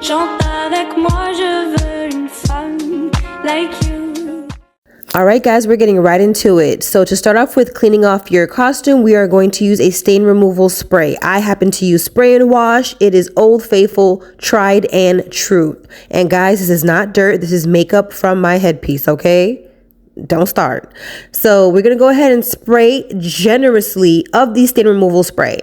Chante avec moi, je veux une femme like you. All right, guys, we're getting right into it. So to start off with cleaning off your costume, we are going to use a stain removal spray. I happen to use Spray and Wash. It is Old Faithful, tried and true. And guys, this is not dirt. This is makeup from my headpiece, okay? Don't start. So we're going to go ahead and spray generously of the stain removal spray.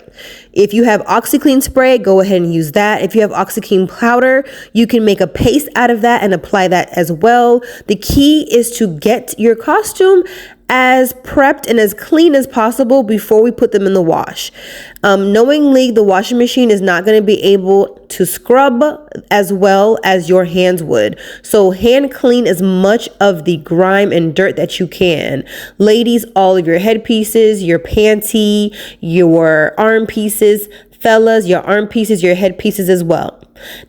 If you have OxiClean spray, go ahead and use that. If you have OxiClean powder, you can make a paste out of that and apply that as well. The key is to get your costume as prepped and as clean as possible before we put them in the wash. Knowingly, the washing machine is not going to be able to scrub as well as your hands would. So hand clean as much of the grime and dirt that you can. Ladies, all of your headpieces, your panty, your arm pieces. Fellas, your arm pieces, your head pieces as well.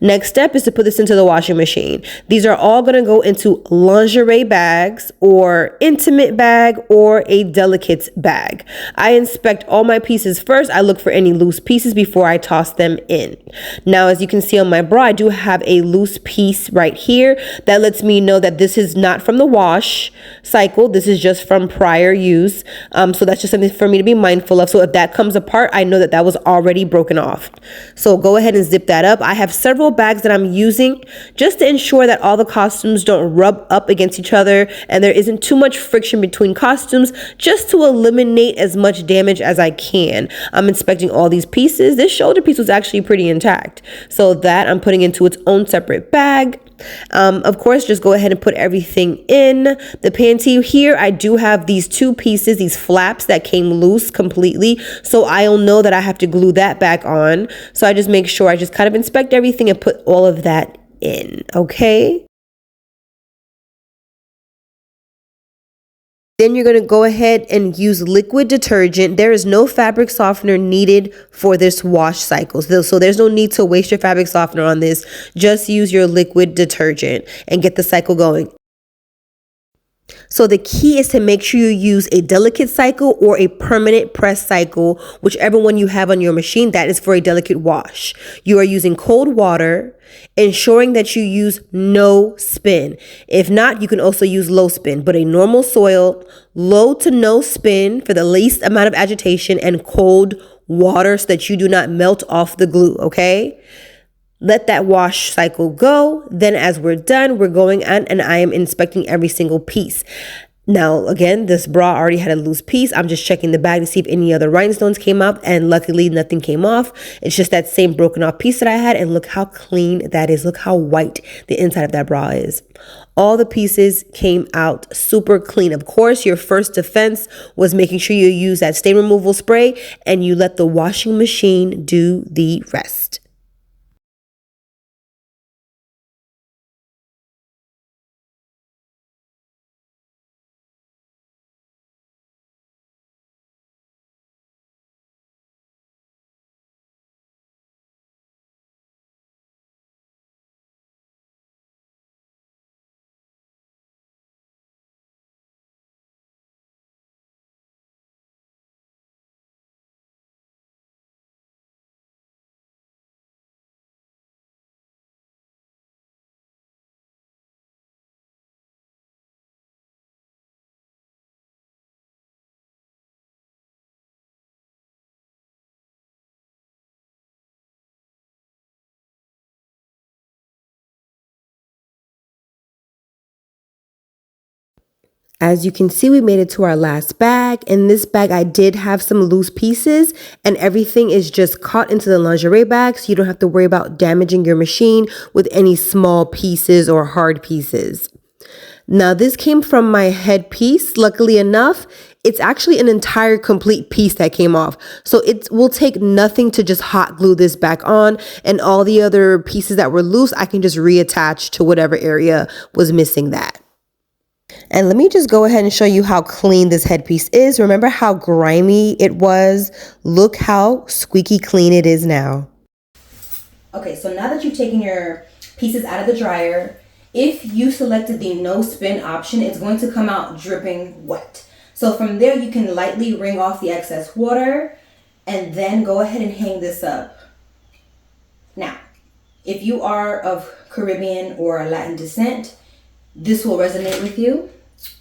Next step is to put this into the washing machine. These are all going to go into lingerie bags or intimate bag or a delicate bag. I inspect all my pieces first. I look for any loose pieces before I toss them in. Now, as you can see on my bra, I do have a loose piece right here that lets me know that this is not from the wash cycle. This is just from prior use. So that's just something for me to be mindful of. So if that comes apart, I know that that was already broken off. So go ahead and zip that up. I have several bags that I'm using just to ensure that all the costumes don't rub up against each other and there isn't too much friction between costumes, just to eliminate as much damage as I can. I'm inspecting all these pieces. This shoulder piece was actually pretty intact, so that I'm putting into its own separate bag. Of course, just go ahead and put everything in. The panty here, I do have these two pieces, these flaps that came loose completely. So I'll know that I have to glue that back on. So I just make sure I just kind of inspect everything and put all of that in, okay? Then you're going to go ahead and use liquid detergent. There is no fabric softener needed for this wash cycle. So there's no need to waste your fabric softener on this. Just use your liquid detergent and get the cycle going. So the key is to make sure you use a delicate cycle or a permanent press cycle, whichever one you have on your machine. That is for a delicate wash. You are using cold water, ensuring that you use no spin. If not, you can also use low spin, but a normal soil, low to no spin for the least amount of agitation, and cold water so that you do not melt off the glue, okay? Let that wash cycle go. Then as we're done, we're going on and I am inspecting every single piece. Now, again, this bra already had a loose piece. I'm just checking the bag to see if any other rhinestones came out, and luckily nothing came off. It's just that same broken off piece that I had, and look how clean that is. Look how white the inside of that bra is. All the pieces came out super clean. Of course, your first defense was making sure you use that stain removal spray and you let the washing machine do the rest. As you can see, we made it to our last bag. In this bag, I did have some loose pieces and everything is just caught into the lingerie bag, so you don't have to worry about damaging your machine with any small pieces or hard pieces. Now, this came from my headpiece. Luckily enough, it's actually an entire complete piece that came off. So it will take nothing to just hot glue this back on, and all the other pieces that were loose, I can just reattach to whatever area was missing that. And let me just go ahead and show you how clean this headpiece is. Remember how grimy it was? Look how squeaky clean it is now. Okay, so now that you've taken your pieces out of the dryer, if you selected the no spin option, it's going to come out dripping wet. So from there, you can lightly wring off the excess water and then go ahead and hang this up. Now, If you are of Caribbean or Latin descent, this will resonate with you.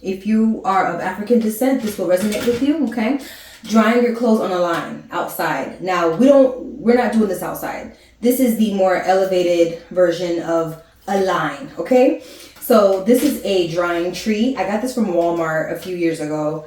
If you are of African descent, this will resonate with you, okay? Drying your clothes on a line outside. Now, we're not doing this outside. This is the more elevated version of a line, okay? So this is a drying tree. I got this from Walmart a few years ago,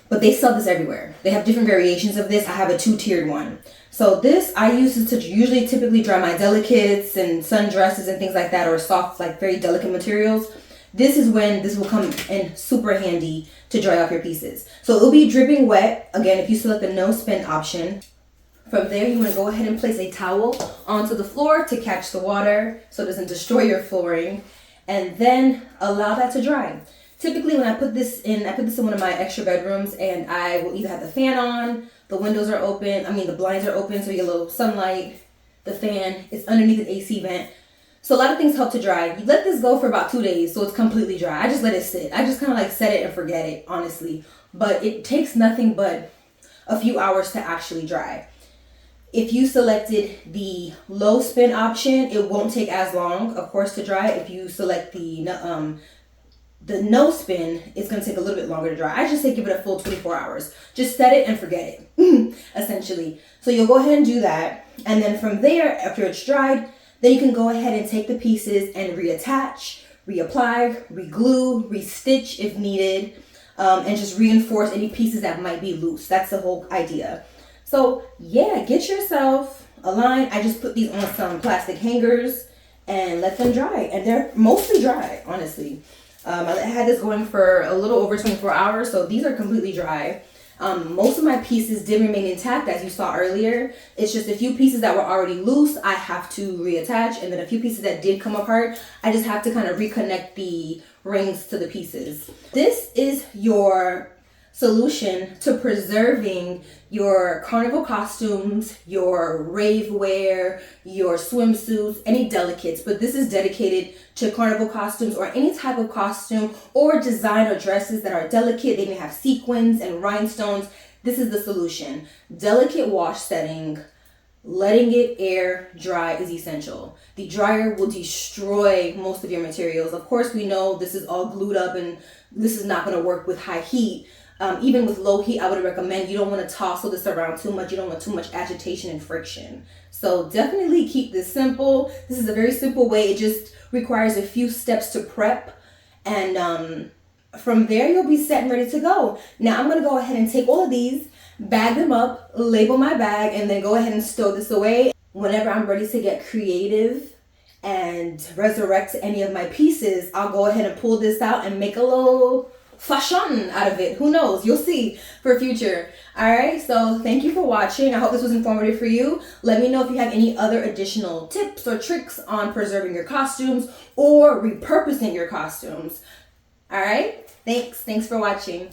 but they sell this everywhere. They have different variations of this. I have a 2-tiered one. So this, I use this to usually typically dry my delicates and sundresses and things like that, or soft, like very delicate materials. This is when this will come in super handy to dry off your pieces. So it'll be dripping wet. Again, if you select the no spin option. From there, you want to go ahead and place a towel onto the floor to catch the water so it doesn't destroy your flooring. And then allow that to dry. Typically when I put this in one of my extra bedrooms, and I will either have the fan on, the windows are open, the blinds are open so you get a little sunlight, the fan is underneath an AC vent. So a lot of things help to dry. You let this go for about 2 days so it's completely dry. I just let it sit. I just kind of like set it and forget it, honestly. But it takes nothing but a few hours to actually dry. If you selected the low spin option, it won't take as long, of course, to dry. If you select the the no spin, it's going to take a little bit longer to dry. I just say give it a full 24 hours. Just set it and forget it, essentially. So you'll go ahead and do that. And then from there, after it's dried, then you can go ahead and take the pieces and reattach, reapply, reglue, restitch if needed, and just reinforce any pieces that might be loose. That's the whole idea. So yeah, get yourself a line. I just put these on some plastic hangers and let them dry. And they're mostly dry, honestly. I had this going for a little over 24 hours, so these are completely dry. Most of my pieces did remain intact, as you saw earlier. It's just a few pieces that were already loose, I have to reattach, and then a few pieces that did come apart, I just have to kind of reconnect the rings to the pieces. This is your solution to preserving your carnival costumes, your rave wear, your swimsuits, any delicates, but this is dedicated to carnival costumes or any type of costume or design or dresses that are delicate. They may have sequins and rhinestones. This is the solution. Delicate wash setting, letting it air dry is essential. The dryer will destroy most of your materials. Of course, we know this is all glued up and this is not going to work with high heat. Even with low heat, I would recommend you don't want to toss this around too much. You don't want too much agitation and friction. So definitely keep this simple. This is a very simple way. It just requires a few steps to prep. And from there, you'll be set and ready to go. Now I'm going to go ahead and take all of these, bag them up, label my bag, and then go ahead and stow this away. Whenever I'm ready to get creative and resurrect any of my pieces, I'll go ahead and pull this out and make a little fashion out of it. Who knows? You'll see for future. All right, so thank you for watching. I hope this was informative for you. Let me know if you have any other additional tips or tricks on preserving your costumes or repurposing your costumes. All right, thanks for watching.